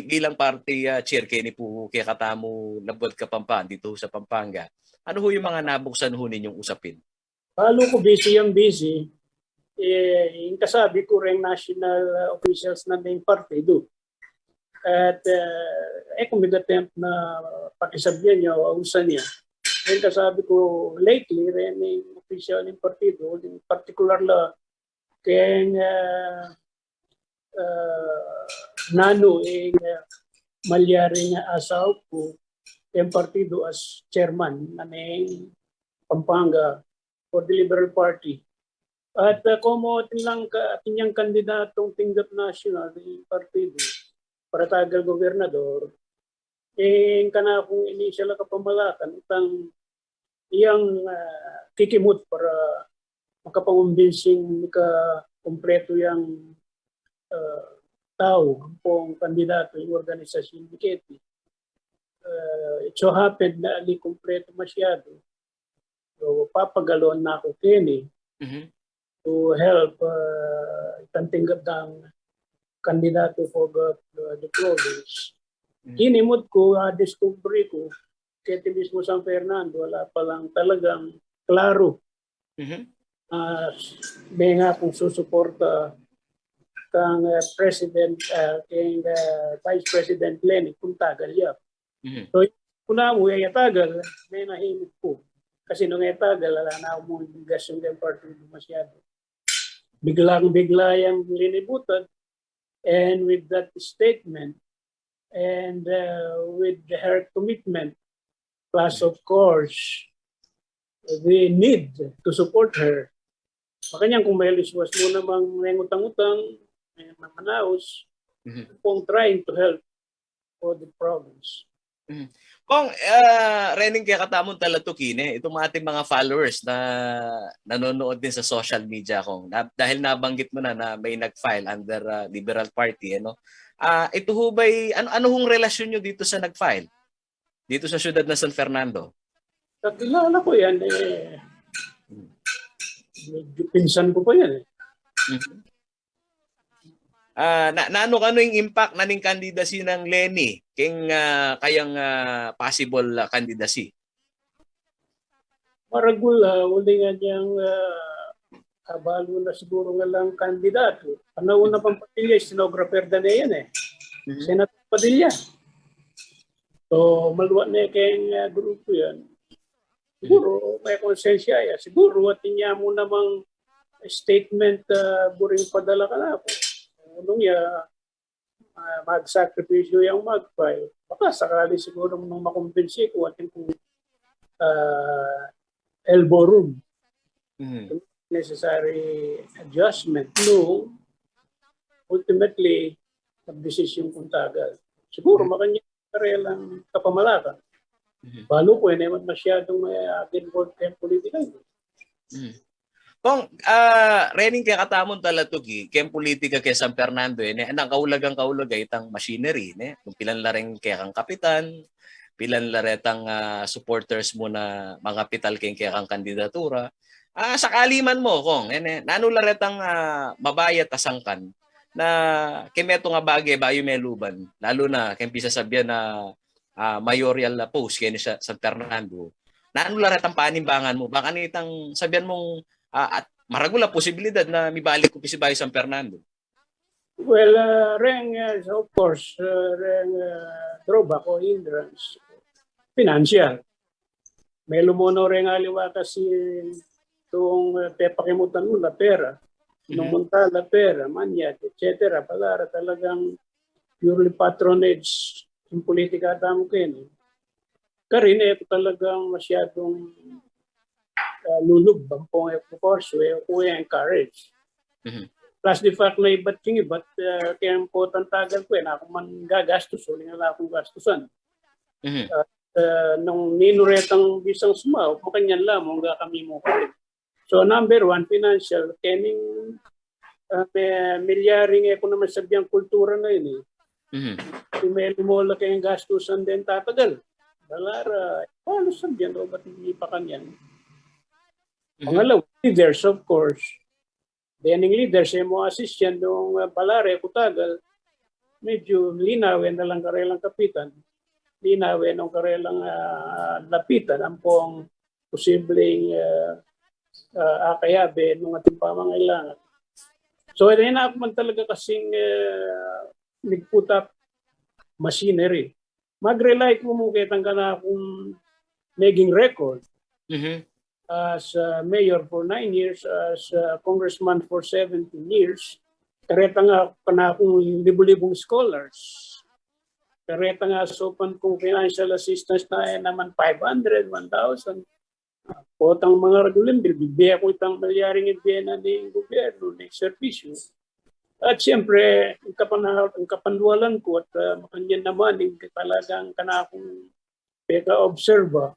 bilang party chair kay ni po kaya katamu labot Kapampangan dito sa Pampanga. Ano ho yung mga nabuksan ho ninyong usapin? Palo ko busy. Yung kasabi ko rin national officials na may partido. At kung may attempt na pakisabyan niya o ausan niya, yung kasabi ko lately rin yung official ng partido, in particular la kayang nano malyari nga asaw ko yung partido as chairman ng Pampanga for the Liberal Party. At como lang kanyang kandidatong tinggap national ng partido para tagal gobernador, kana kung initial ka pamalatan itang iyang kikimut para makapangumbensing ka kompleto yung tao pong kandidato yung organisasyon ni Ketty. It so happened na ali kompleto masyado. So papagalon na ako Kenny. to help itantinggap ng kandidato for the province. Hinimot ko, discovery ko, kaya mismo San Fernando, wala pa lang talagang klaro. May nga kung susuporta kang President, kay Vice President Lenny Puntagal. So, kung na mo tagal, may nahimik ko. Kasi nung tagal, wala na akong bigas yung partido masyado. Biglang-bigla yung linibutan. And with that statement, and with her commitment, plus of course, we need to support her. Makanya kung may liswas mo namang may utang-utang, may mamanaos, kung trying to help for the province. Kung Rening kaya katamon talatukine, itong ating mga followers na nanonood din sa social media dahil nabanggit mo na may nag-file under Liberal Party, ito ho ba'y ano hong relasyon nyo dito sa nag-file? Dito sa siyudad ng San Fernando? Kakilala ko yan medyo pinsan ko pa yan Naano yung impact na ning candidacy ng Lenny king kayang possible candidacy? Maragula, uli nga niyang kabalo na siguro nga lang kandidato. Panahon na pang Padilla, stenographer na yan Senator Padilla. So, maluwa na kayang grupo yan. Siguro may konsensya yan. Siguro at niya mo namang statement buring padala ka na ako. Nung mag-sakripisyo yung mag-file, baka sakali siguro nung makumbinsi ko ating elbow room. Necessary adjustment. No, ultimately, mag-desisyon kung tagal. Siguro makanya karelang kapamalakan. Balo ko naman masyadong may involved kayong politika. Kung Rening kaya katamon talatugi, kaya politika kaya San Fernando, ang kaulagang kaulagay itang machinery. Kung pilan lareng kaya kang kapitan, pilan laretang supporters mo na mga kapital kaya kang kandidatura. Sakali man mo, kung nano laretang mabayat asangkan na kimeto nga bagay bayo may luban, lalo na kaya pisasabihan na mayoral post kaya sa San Fernando. Nano laretang panimbangan mo, baka nitang sabihan mong at maragula posibilidad na mibalik ko si Bayo San Fernando. Well, of course, drawback o hindrance, financial. May lumuno rin aliwa kasi itong pepakimutan mo la pera, inumunta la pera, manyat, etc. Palara talagang purely patronage yung politika tamo kayo. Karin, ito talagang masyadong lulub bang po ng course ko encourage. Plus the fact na iba't kaya po tantagal ko na ako man gagastos o nga akong gastusan. Nung ninuretang bisang sumaw, makanyan lamang kami mo kalit. So number one, financial, kening milyaring ko naman sabihan kultura na yun May lumola kayong gastusan din tatagal. Balara, paano sabihan o ba't hindi pa kanyan? Pangalawa, leaders, of course. Dening leaders, mo assistant nung palare, kutagal, medyo linawin na lang karelang kapitan. Linawin ng karelang lapitan ang pong posibleng akayabe ng ating pamangailangan. So, ito na ako man talaga kasing nagput up machinery. Mag-rely ko mo kitang ka na akong naging record. As mayor for 9 years, as congressman for 17 years, kareta nga akong libu-libong scholars. Kareta nga sopan kong financial assistance na naman 500, 1,000. Potang mga regulin, bibigyan ko itang malyaring ibigyan ng gobyerno, ng servisyo. At siyempre, ang kapandualan ko at makanyan naman, talagang kanakong peka-observa,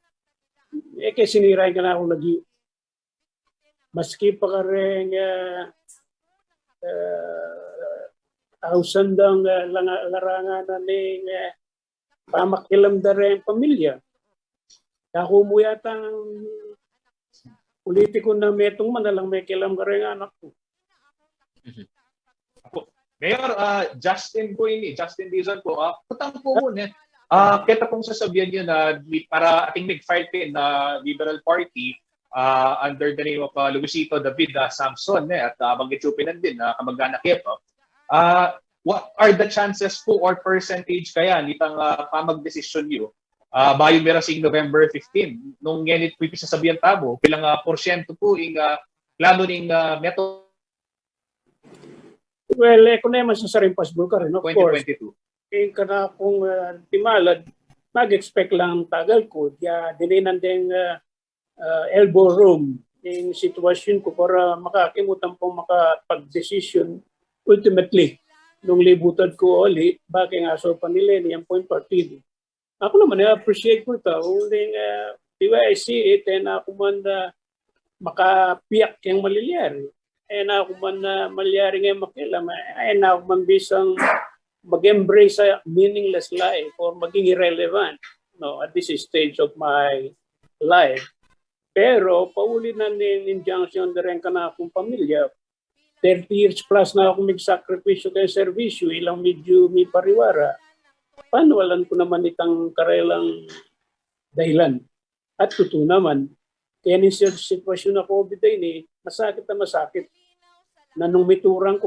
kaya sinirahin ka na akong lagi. Maski pa ka rin ausandang larangan na ng pamakilamda rin pamilya. Ako mo yata politiko na metong man na lang may kilam ka rin anak ko. Mayor Justin po ini, Justin Dizon po, putang po muna. Kita pong sasabihan nyo na para ating nag-file pin na Liberal Party under the name of Luisito David Samson at Banggitsupin din na kamag-anak ito. What are the chances po or percentage kaya nitang pamag-desisyon nyo bayo mirasing November 15 nung ganit po sasabihan tabo bilang porsyento po yung plano ng method Well, kung naman sa possible ka rin, of 2022. course. Kana kung timalad, mag-expect lang tagal ko. Dininan din elbow room yung sitwasyon ko para makakimutan pong makapag-decision ultimately. Nung libutan ko ulit, bakit nga so pa nila niyang point partido. Ako naman, I-appreciate ko ito. The way I see it, ako man makapiyak yung maliliari. Ako man maliliari ngayon makilam. Ako man bisang mag-embrace sa meaningless life or maging irrelevant at this stage of my life. Pero pauli na injunction na rin ka na akong pamilya. 30 years plus na ako mag-sakripisyo kay servisyo, ilang medyo may pariwara. Panawalan ko naman itang karelang dahilan. At totoo naman, kaya ni sitwasyon na COVID ini, masakit na masakit. Na nung miturang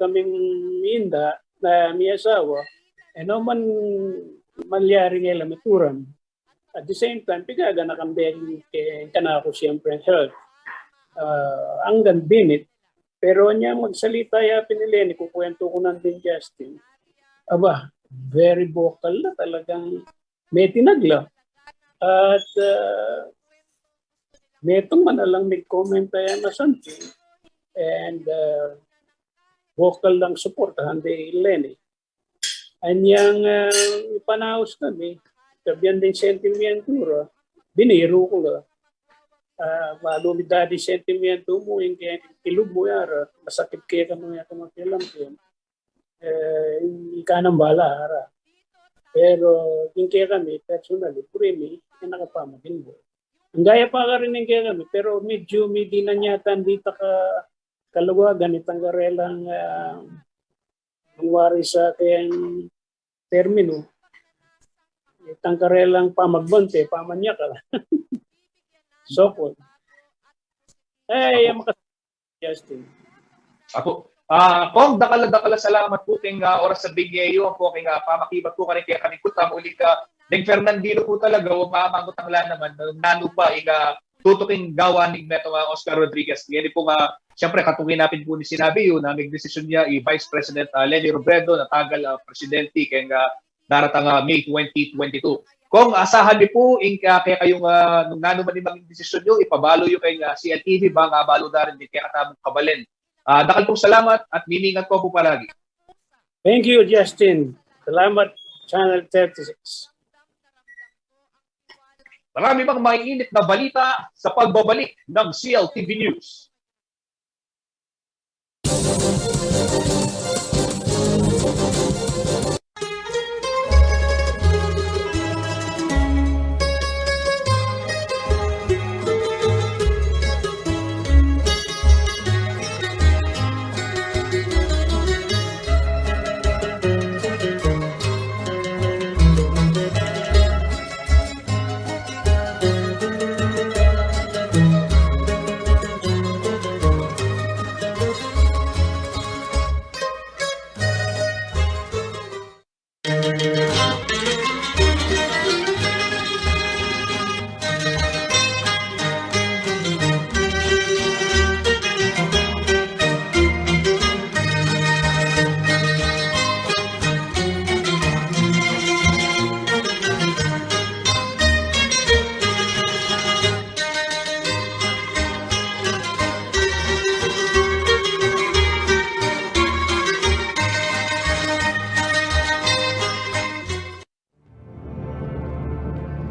kaming minda na may asawa, man malyari nga lang mituran. At the same time, pigaga na kambing kana ako siyempre ang health. Hanggang binit, pero niya magsalita ya pinileni, kukwento ko nandun Justin. Aba, very vocal na talagang may tinagla. At metong man na lang may comment na something. And vocal lang supportahan di Lenny. Anyang ipanahos kami, sabihan din sentimentura, biniro ko lang. Malumidad di sentimento mo, yung kilog mo yara, masakit kaya ka mga kamakilang ko. Ika ng bala, hara. Pero yung kaya kami, personally, premi, yung nakapamagin mo. Ang gaya pa ka rin yung kaya kami, pero medyo may dinanyatan dito kaluwagan itang karelang mangwari sa kayang termino. Itang karelang pamagbante, pamanya ka. So po. Justin. Ako. Kong dakala salamat po ting oras sa bigyayo po king pamakibat po kanin kaya kanikutam uli ka Deng Fernandino po talaga o maamangot ang naman nano pa tutuking gawa ni Meto Oscar Rodriguez. Yan po siyempre katungin natin po ni sinabi yun na nag-desisyon niya Vice President Leni Robredo na tagal presidente kaya daratang May 2022. Kung asahan niyo po kaya kayong nung nano man yung desisyon niyo ipabalo yung kay CLTV bang balo na rin din kaya katamang kabalin. Dakal pong salamat at miningat ko po palagi. Thank you, Justin. Salamat, Channel 36. Marami bang maiinit na balita sa pagbabalik ng CLTV News.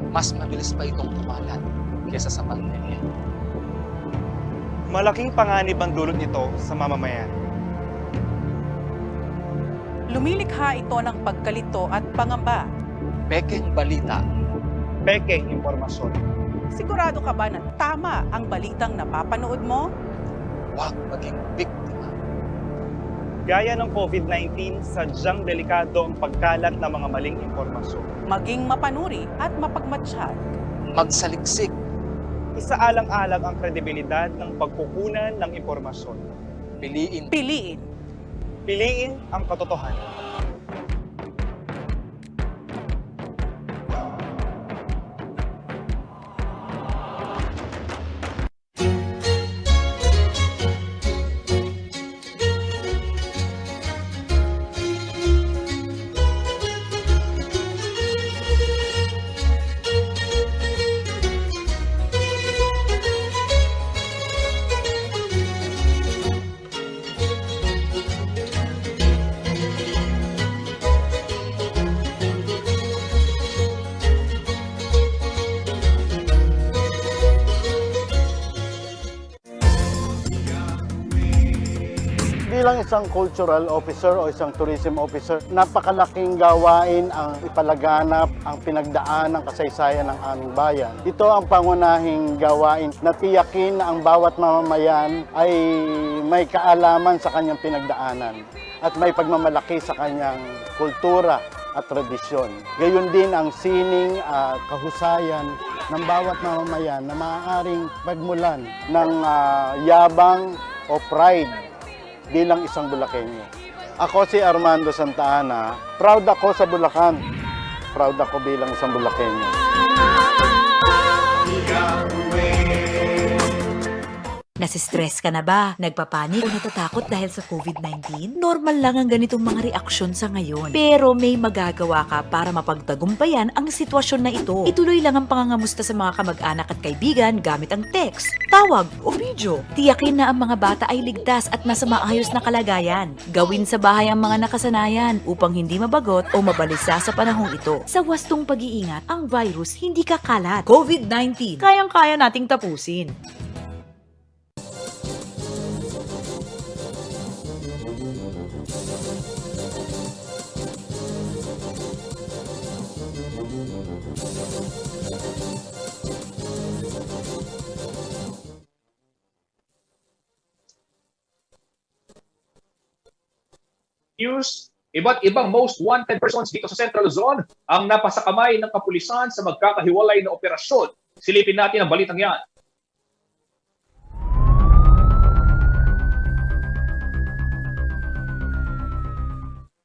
Mas mabilis pa itong kumalat kaysa sa pandemya. Malaking panganib ang dulot nito sa mamamayan. Lumilikha ito ng pagkalito at pangamba. Pekeng balita. Pekeng impormasyon. Sigurado ka ba na tama ang balitang napapanood mo? Huwag maging biktima. Gaya ng COVID-19, sadyang delikado ang pagkalat ng mga maling impormasyon. Maging mapanuri at mapagmatsyag. Magsaliksik. Isaalang-alang ang kredibilidad ng pagkukunan ng impormasyon. Piliin. Piliin. Piliin ang katotohanan. Bilang isang cultural officer o isang tourism officer, napakalaking gawain ang ipalaganap ang pinagdaan ng kasaysayan ng aming bayan. Ito ang pangunahing gawain na tiyakin na ang bawat mamamayan ay may kaalaman sa kanyang pinagdaanan at may pagmamalaki sa kanyang kultura at tradisyon. Gayon din ang sining at kahusayan ng bawat mamamayan na maaaring pagmulan ng yabang o pride bilang isang Bulakenyo. Ako si Armando Santa Ana. Proud ako sa Bulacan. Proud ako bilang isang Bulakenyo. Nasistress ka na ba? Nagpapanik o natatakot dahil sa COVID-19? Normal lang ang ganitong mga reaksyon sa ngayon. Pero may magagawa ka para mapagtagumpayan ang sitwasyon na ito. Ituloy lang ang pangangamusta sa mga kamag-anak at kaibigan gamit ang text, tawag o video. Tiyakin na ang mga bata ay ligtas at nasa maayos na kalagayan. Gawin sa bahay ang mga nakasanayan upang hindi mabagot o mabalisa sa panahong ito. Sa wastong pag-iingat, ang virus hindi kakalat. COVID-19, kayang-kaya nating tapusin. News, iba't ibang most wanted persons dito sa Central Luzon ang napasakamay ng kapulisan sa magkakahiwalay na operasyon. Silipin natin ang balitang yan.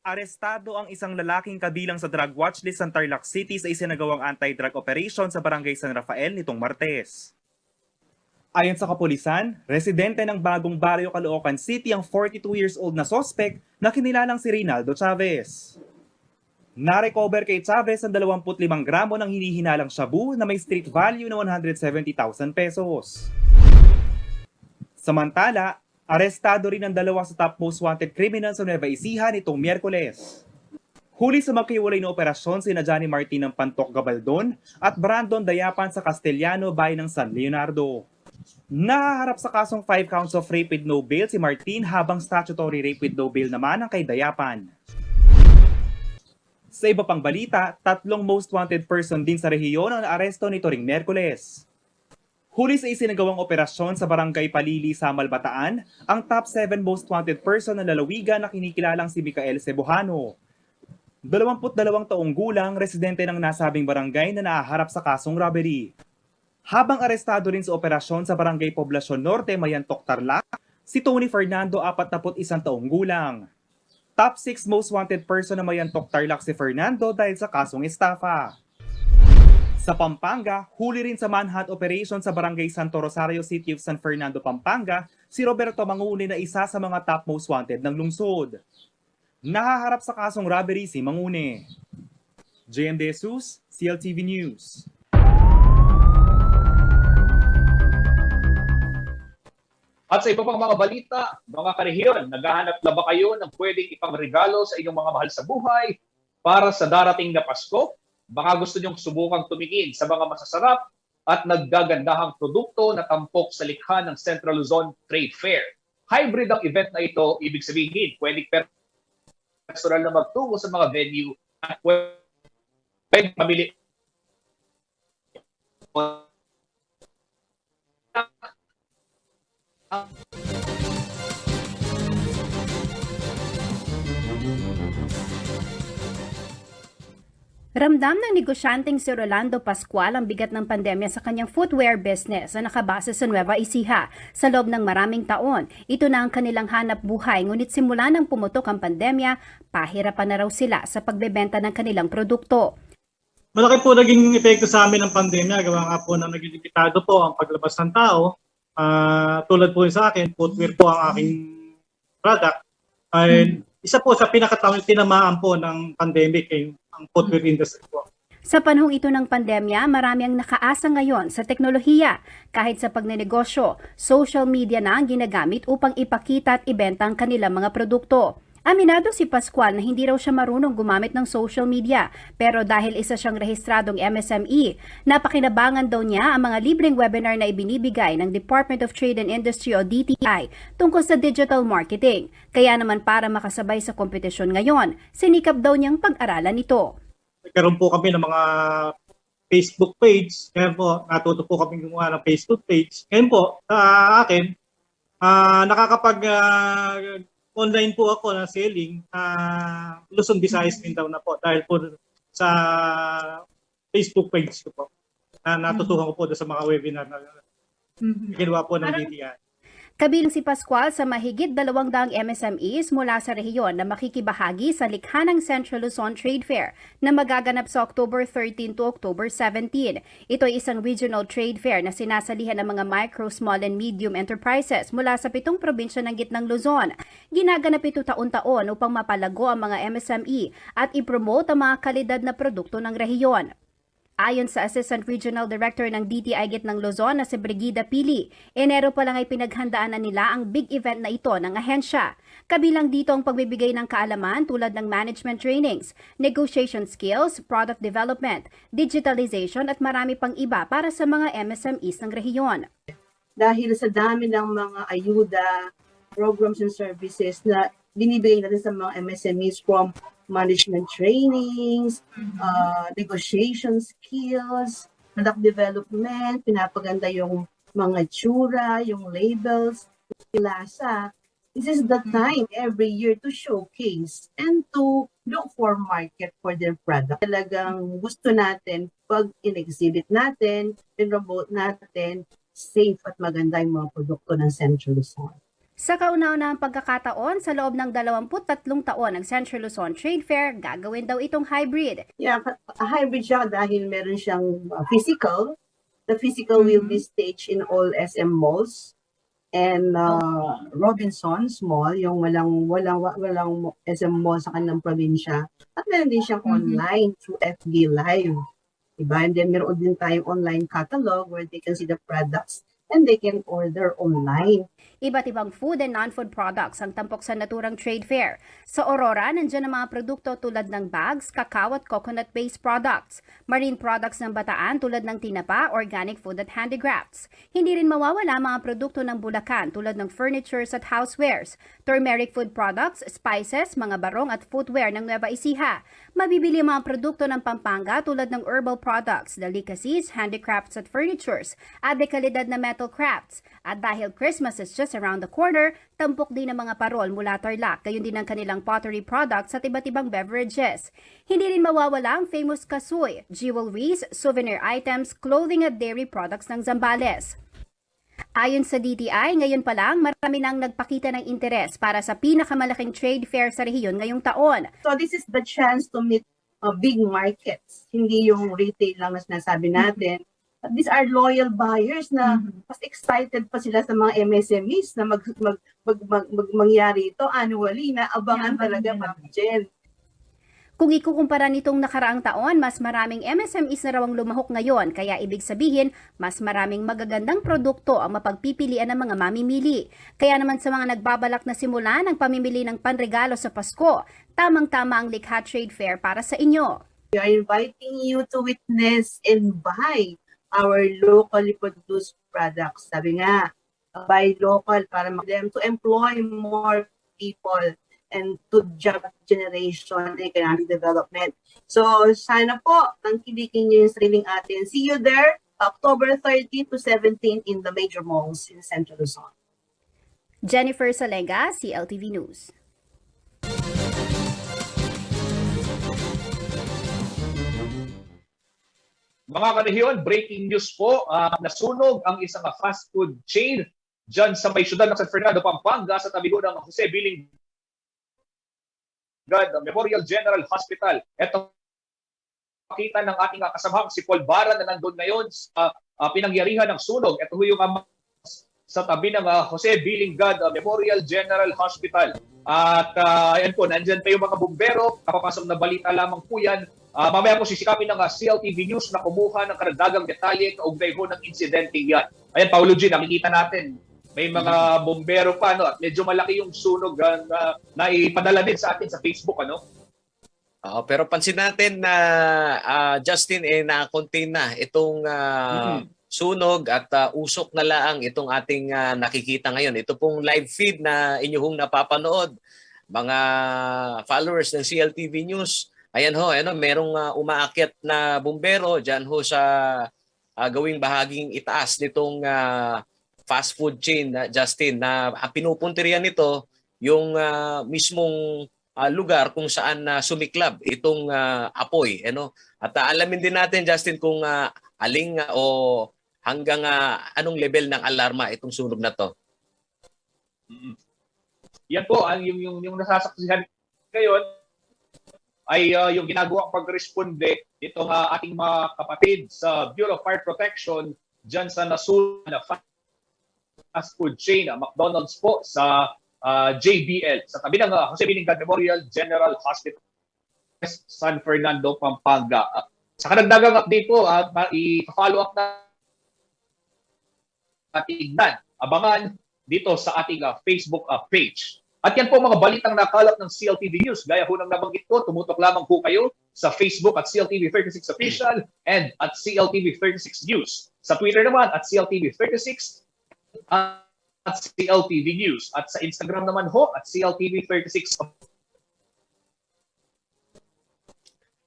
Arestado ang isang lalaking kabilang sa drug watchlist ng Tarlac City sa isinagawang anti-drug operation sa Barangay San Rafael nitong Martes. Ayon sa kapulisan, residente ng Bagong Barrio, Caloocan City ang 42 years old na suspect na kinilalang si Rinaldo Chavez. Na-recover kay Chavez ang 25 gramo ng hinihinalang shabu na may street value na 170,000 pesos. Samantala, arestado rin ang dalawa sa top most wanted criminals sa Nueva Ecija nitong Miyerkules. Huli sa magkahiwalay na operasyon sina Johnny Martin ng Pantok Gabaldon at Brandon Dayapan sa Castellano Bayan ng San Leonardo. Nahaharap sa kasong 5 counts of rape with no bail si Martin habang statutory rape with no bail naman ang kay Dayapan. Sa iba pang balita, 3 most wanted person din sa rehiyon ang naaresto nito ring Miyerkules. Huli sa isinagawang operasyon sa Barangay Palili, Samal, Bataan, ang top 7 most wanted person ng lalawigan na kinikilalang si Micael Cebuhano. 22 taong gulang, residente ng nasabing barangay na nahaharap sa kasong robbery. Habang arestado rin sa operasyon sa Barangay Poblacion Norte, Mayantok, Tarlac, si Tony Fernando, 41 taong gulang. Top 6 most wanted person na Mayantok, Tarlac si Fernando dahil sa kasong estafa. Sa Pampanga, huli rin sa manhunt operation sa Barangay Santo Rosario, City of San Fernando, Pampanga, si Roberto Mangune na isa sa mga top most wanted ng lungsod. Nahaharap sa kasong robbery si Mangune. JM De Jesus, CLTV News. At sa iba pang mga balita, mga karehiyon, naghahanap na ba kayo ng pwedeng ipangregalo sa inyong mga mahal sa buhay para sa darating na Pasko? Baka gusto nyong subukang tumingin sa mga masasarap at naggagandahang produkto na tampok sa likha ng Central Luzon Trade Fair. Hybrid ang event na ito, ibig sabihin, pwedeng personal na magtungo sa mga venue at pwedeng pamili Ramdam ng negosyanteng si Rolando Pascual ang bigat ng pandemya sa kanyang footwear business na nakabase sa Nueva Ecija. Sa loob ng maraming taon, ito na ang kanilang hanap buhay, ngunit simula nang pumutok ang pandemya, pahirapan na raw sila sa pagbebenta ng kanilang produkto. Malaki po naging epekto sa amin ng pandemya. Gawa nga po na naging limitado po ang paglabas ng tao. Tulad po sa akin, footwear po ang aking product. Isa po sa pinakatinamaan po ng pandemic ang footwear industry po. Sa panahong ito ng pandemya, marami ang nakaasa ngayon sa teknolohiya. Kahit sa pagnenegosyo, social media na ang ginagamit upang ipakita at ibenta ang kanilang mga produkto. Aminado si Pascual na hindi raw siya marunong gumamit ng social media, pero dahil isa siyang rehistradong MSME, napakinabangan daw niya ang mga libreng webinar na ibinibigay ng Department of Trade and Industry o DTI tungkol sa digital marketing. Kaya naman para makasabay sa kompetisyon ngayon, sinikap daw niyang pag-aralan ito. Nagkaroon po kami ng mga Facebook page. Ngayon po, natuto po kami gumawa ng Facebook page. Ngayon po, sa akin, online po ako na selling, Luzon, Visayas, Mindanao na po dahil po sa Facebook page ko po. Natutuhan ko po sa mga webinar na ginawa po ng DTI. Kabilang si Pascual sa mahigit 200 MSMEs mula sa rehiyon na makikibahagi sa likha ng Central Luzon Trade Fair na magaganap sa October 13 to October 17. Ito ay isang regional trade fair na sinasalihan ng mga micro, small and medium enterprises mula sa 7 probinsya ng gitnang Luzon. Ginaganap ito taon-taon upang mapalago ang mga MSME at ipromote ang mga kalidad na produkto ng rehiyon. Ayon sa Assistant Regional Director ng DTI Gitnang Luzon na si Brigida Pili, Enero pa lang ay pinaghandaan na nila ang big event na ito ng ahensya. Kabilang dito ang pagbibigay ng kaalaman tulad ng management trainings, negotiation skills, product development, digitalization at marami pang iba para sa mga MSMEs ng rehiyon. Dahil sa dami ng mga ayuda, programs and services na binibigay natin sa mga MSMEs from management trainings, negotiation skills, product development, pinapaganda yung mga tsura, yung labels, yung lasa. This is the time every year to showcase and to look for market for their product. Talagang gusto natin pag in-exhibit natin, in-promote natin, safe at maganda yung mga produkto ng Central Luzon. Sa kauna-unahang pagkakataon, sa loob ng 23 taon ng Central Luzon Trade Fair, gagawin daw itong hybrid. Yeah, hybrid siya dahil meron siyang physical. The physical will be staged in all SM malls and Robinsons Mall, yung walang SM mall sa kanilang probinsya. At meron din siyang online through FB Live. Diba? And then meron din tayong online catalog where they can see the products and they can order online. Iba't ibang food and non-food products ang tampok sa naturang trade fair. Sa Aurora, nandiyan ang mga produkto tulad ng bags, cacao at coconut-based products. Marine products ng Bataan tulad ng tinapa, organic food at handicrafts. Hindi rin mawawala mga produkto ng Bulacan tulad ng furnitures at housewares, turmeric food products, spices, mga barong at footwear ng Nueva Ecija. Mabibili ang mga produkto ng Pampanga tulad ng herbal products, delicacies, handicrafts at furnitures, at dekalidad na metal crafts. At dahil Christmas is just around the corner, tampok din ang mga parol mula Tarlac, gayon din ang kanilang pottery products at iba't ibang beverages. Hindi rin mawawala ang famous kasoy, jewelries, souvenir items, clothing at dairy products ng Zambales. Ayon sa DTI, ngayon pa lang marami nang nagpakita ng interes para sa pinakamalaking trade fair sa rehiyon ngayong taon. So this is the chance to meet big markets, hindi yung retail lang na sinasabi natin. These are loyal buyers na mas excited pa sila sa mga MSMEs na mangyari ito annually na abangan talaga mag-gen. Kung ikukumpara nitong nakaraang taon, mas maraming MSMEs na raw ang lumahok ngayon, kaya ibig sabihin, mas maraming magagandang produkto ang mapagpipilian ng mga mamimili. Kaya naman sa mga nagbabalak na simulan ang pamimili ng panregalo sa Pasko, tamang-tama ang Likha Trade Fair para sa inyo. We are inviting you to witness and buy our locally produced products. Sabi nga, buy local para them to employ more people and to job generation and economic development. So, sana po, tangkilikin niyo yung sariling atin. See you there, October 30 to 17 in the major malls in Central Luzon. Jennifer Salega, CLTV News. Mga karehiyon, breaking news po, nasunog ang isang fast food chain dyan sa may syudad ng San Fernando, Pampanga sa tabi ng Jose Bilingad Memorial General Hospital. Ito pakita ng ating kasamahang si Paul Bara na nandun ngayon sa pinangyarihan ng sunog. Ito yung sa tabi ng Jose Bilingad Memorial General Hospital. At ayan po, nandyan pa yung mga bumbero. Kapapasok na balita lamang po yan. Mamaya po sisikapin ng CLTV News na kumuha ng karagdagang detalye kaugnay ho ng insidente yan. Ayan, Paulo G, nakikita natin. May mga bombero pa, no? At medyo malaki yung sunog na ipadala din sa atin sa Facebook, ano? Pero pansin natin na Justin, na-contain na itong sunog at usok na laang itong ating nakikita ngayon. Ito pong live feed na inyong napapanood, mga followers ng CLTV News. Ayan ho, merong umaakyat na bumbero dyan ho sa gawing bahaging itaas nitong fast food chain, Justin, na pinupuntiryan nito yung mismong lugar kung saan sumiklab itong apoy. At alamin din natin, Justin, kung aling o hanggang anong level ng alarma itong sunog na to. Yan po, yung nasasaksihan ngayon ay yung ginagawang pagresponde itong ating mga kapatid sa Bureau of Fire Protection dyan sa nasunog na fast food chain, McDonald's po sa JBL, sa tabi ng Jose Bilingad Memorial General Hospital, San Fernando, Pampanga. Sa karagdagang update po, i-follow up na tignan, abangan dito sa ating Facebook page. At yan po mga balitang nakalap ng CLTV News. Gaya po ng nabanggit ko, tumutok lamang po kayo sa Facebook at CLTV 36 Official and at CLTV 36 News. Sa Twitter naman at CLTV 36 at CLTV News. At sa Instagram naman ho at CLTV 36 Official.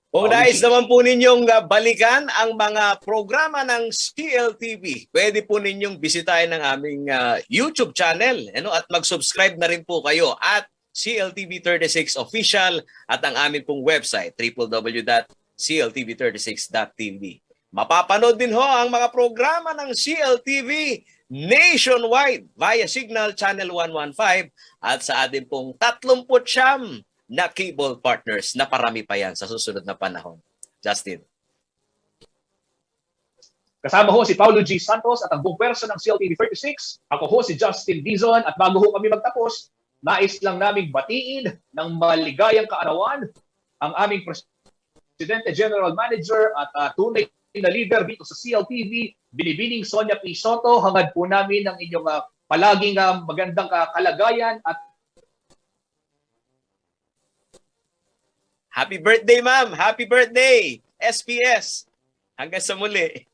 Kung nais naman po ninyong balikan ang mga programa ng CLTV, pwede po ninyong bisitahin ng aming YouTube channel at mag-subscribe na rin po kayo at CLTV36 Official at ang aming pong website www.cltv36.tv. Mapapanood din ho ang mga programa ng CLTV nationwide via Signal Channel 115 at sa ating pong 39 na cable partners na parami pa yan sa susunod na panahon. Justin. Kasama ho si Paulo G. Santos at ang buong pwersa ng CLTV 36. Ako ho si Justin Dizon at bago ho kami magtapos, nais lang naming batiin ng maligayang kaarawan ang aming Presidente General Manager at tunay na leader dito sa CLTV, Binibining Sonia P. Soto. Hangad po namin ang inyong palaging magandang kalagayan at happy birthday, ma'am! Happy birthday! SPS! Hanggang sa muli.